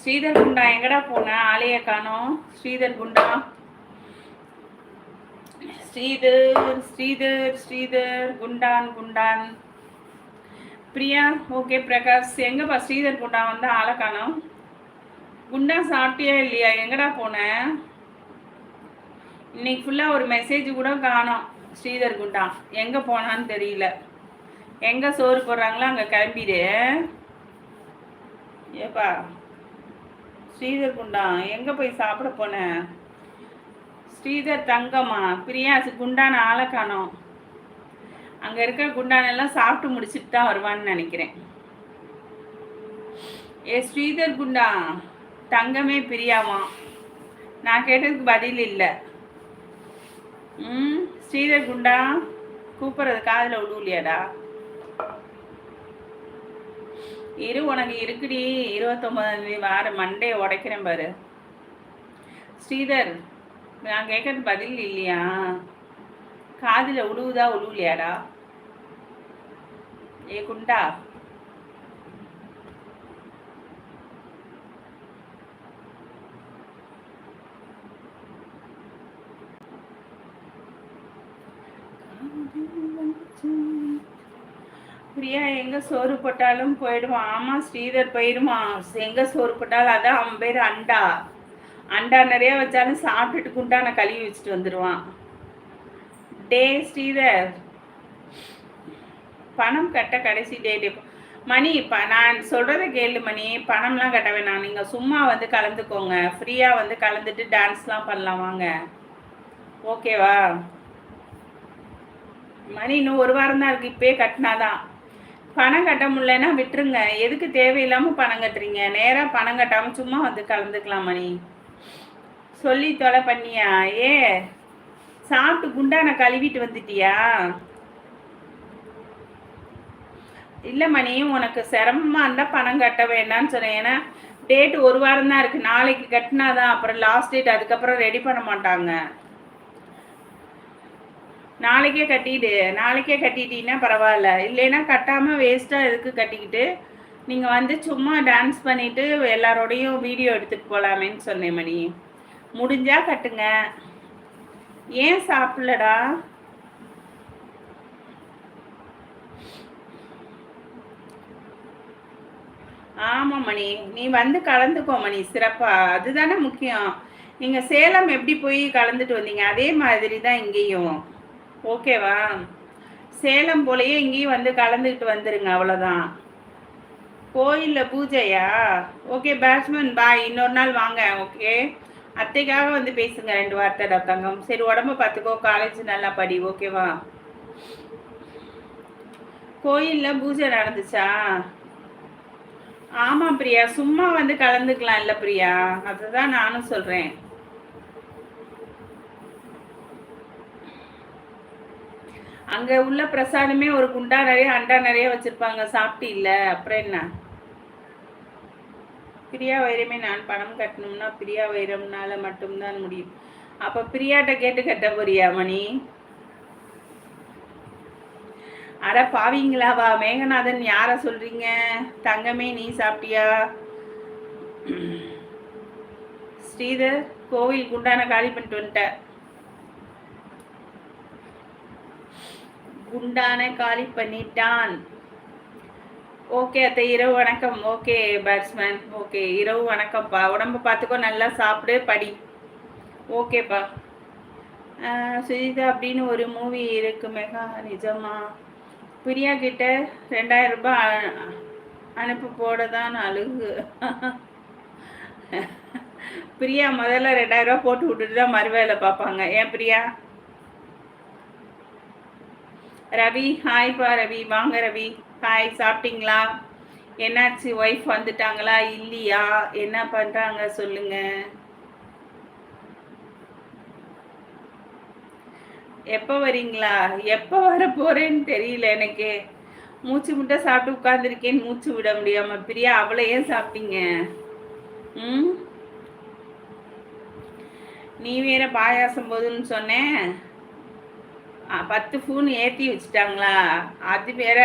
ஸ்ரீதர் குண்டா எங்கடா போன? ஆளைய காணோம். ஸ்ரீதர் குண்டா, ஸ்ரீதர் ஸ்ரீதர் ஸ்ரீதர் குண்டான் குண்டான். பிரியா ஓகே. பிரகாஷ் எங்கப்பா ஸ்ரீதர் குண்டா வந்து ஆளை காணோம். குண்டா சாப்பிட்டியா இல்லையா? எங்கடா போன? இன்னைக்கு ஃபுல்லாக ஒரு மெசேஜ் கூட காணோம். ஸ்ரீதர் குண்டா எங்கே போனான்னு தெரியல. எங்கே சோறு போடுறாங்களோ அங்கே கிளம்பிடு. ஏப்பா ஸ்ரீதர் குண்டா எங்கே போய் சாப்பிட போன? ஸ்ரீதர் தங்கம்மா, பிரியா குண்டான ஆளை காணோம். அங்கே இருக்கிற குண்டானெல்லாம் சாப்பிட்டு முடிச்சுட்டு தான் வருவான்னு நினைக்கிறேன். ஏ ஸ்ரீதர் குண்டா தங்கமே பிரியாமா, நான் கேட்டதுக்கு பதில் இல்லை. ஸ்ரீதர் குண்டா கூப்பிட்றது காதில் விழுவலையாடா? உனக்கு இருக்குடி. 29 வார மண்டே உடைக்கிறேன் பாரு. ஸ்ரீதர் நான் கேட்கறது பதில் இல்லையா? காதில் விழுவுதா விழுவலையாடா? ஏ குண்டா பிரியா எங்க சோறு போட்டாலும் போயிடுவான். ஆமா ஸ்ரீதர் போயிடுவான். எங்க சோறு போட்டாலும் அதான் அவன் பேர் அண்டா. அண்டா நிறைய வச்சாலும் சாப்பிட்டுட்டு குண்டான கழுவி வச்சுட்டு வந்துடுவான். டே ஸ்ரீதர் பணம் கட்ட கடைசி டேட் மணி. நான் சொல்றதை கேளு மணி. பணம்லாம் கட்ட வேணாம். நீங்க சும்மா வந்து கலந்துக்கோங்க. ஃப்ரீயா வந்து கலந்துட்டு டான்ஸ்லாம் பண்ணலாம் வாங்க. ஓகேவா மணி? இன்னும் ஒரு வாரம் தான் இருக்கு. இப்பயே கட்டினாதான். பணம் கட்ட முடியலன்னா விட்டுருங்க. எதுக்கு தேவையில்லாமல் பணம் கட்டுறீங்க? நேராக பணம் கட்டாமல் சும்மா வந்து கலந்துக்கலாம் மணி. சொல்லி தொலை பண்ணியா? ஏ சாப்பிட்டு குண்டான கழுவிட்டு வந்துட்டியா? இல்லை மணி, உனக்கு சிரமமாக இருந்தால் பணம் கட்ட வேண்டாம்னு சொன்னேன். ஏன்னா டேட் ஒரு வாரம் தான் இருக்குது. நாளைக்கு கட்டினாதான் அப்புறம் லாஸ்ட் டேட். அதுக்கப்புறம் ரெடி பண்ண மாட்டாங்க. நாளைக்கே கட்டிட்டீங்கன்னா பரவாயில்ல. இல்லைன்னா கட்டாமல் வேஸ்ட்டாக எதுக்கு கட்டிக்கிட்டு நீங்கள் வந்து சும்மா டான்ஸ் பண்ணிவிட்டு எல்லாரோடையும் வீடியோ எடுத்துகிட்டு போகலாமேன்னு சொன்னேன் மணி. முடிஞ்சால் கட்டுங்க. ஏன் சாப்பிடலடா? ஆமாம் மணி, நீ வந்து கலந்துக்கோ மணி. சிறப்பாக அதுதானே முக்கியம். நீங்கள் சேலம் எப்படி போய் கலந்துட்டு வந்தீங்க அதே மாதிரி தான் இங்கேயும். ஓகேவா? சேலம் போலயே இங்கேயும் வந்து கலந்துக்கிட்டு வந்துருங்க. அவ்வளோதான். கோயிலில் பூஜையா? ஓகே பேட்ஸ்மேன் பாய். இன்னொரு நாள் வாங்க. ஓகே அத்தைக்காக வந்து பேசுங்க 2 வார்த்தை தங்கம். சரி உடம்ப பார்த்துக்கோ. காலேஜ் நல்லா படி. ஓகேவா? கோயிலில் பூஜை நடந்துச்சா? ஆமாம் பிரியா, சும்மா வந்து கலந்துக்கலாம் இல்லை பிரியா? அதுதான் நானும் சொல்கிறேன். அங்கே உள்ள பிரசாதமே ஒரு குண்டா நிறைய அண்டா நிறைய வச்சுருப்பாங்க. சாப்பிட்டு இல்லை அப்புறம் என்ன? பிரியா வைரமே நான் பணம் கட்டணும்னா பிரியா வைரம்னால மட்டும்தான் முடியும். அப்போ பிரியாட்ட கேட்டு கட்ட போறியா மணி? அட பாவீங்களாவா? மேகநாதன் யாரை சொல்கிறீங்க? தங்கமே நீ சாப்பிட்டியா? ஸ்ரீதர் கோவில் குண்டான காலி பண்ணிட்டு வந்துட்ட. குண்டான காலி பண்ணிட்டான். ஓகே அத்தை, இரவு வணக்கம். Okay batsman. ஓகே இரவு வணக்கம்ப்பா. உடம்ப பார்த்துக்கோ, நல்லா சாப்பிடு, படி. ஓகேப்பா. சுஜிதா அப்படின்னு ஒரு மூவி இருக்கு மெகா, நிஜமா? பிரியா கிட்ட 2000 ரூபாய் அனுப்பு போட தான் அழுகு. பிரியா முதல்ல 2000 ரூபாய் போட்டு விட்டுட்டு தான் மறுவேலை பார்ப்பாங்க. ஏன் பிரியா? ரவி ஹாய்ப்பா. ரவி வாங்க ரவி. ஹாய். சாப்பிட்டீங்களா? என்னாச்சு? ஒய்ஃப் வந்துட்டாங்களா இல்லையா? என்ன பண்ணுறாங்க சொல்லுங்க. எப்போ வரீங்களா? எப்போ வர போகிறேன்னு தெரியல எனக்கு. மூச்சு முட்டை சாப்பிட்டு உட்காந்துருக்கேன்னு மூச்சு விட முடியாமல். பிரியா அவ்வளோ ஏன் சாப்பிட்டீங்க? நீ வேற பாயாசம் போதுன்னு சொன்னேன். 10 ஃபோன் ஏற்றி வச்சுட்டாங்களா? அது வேற.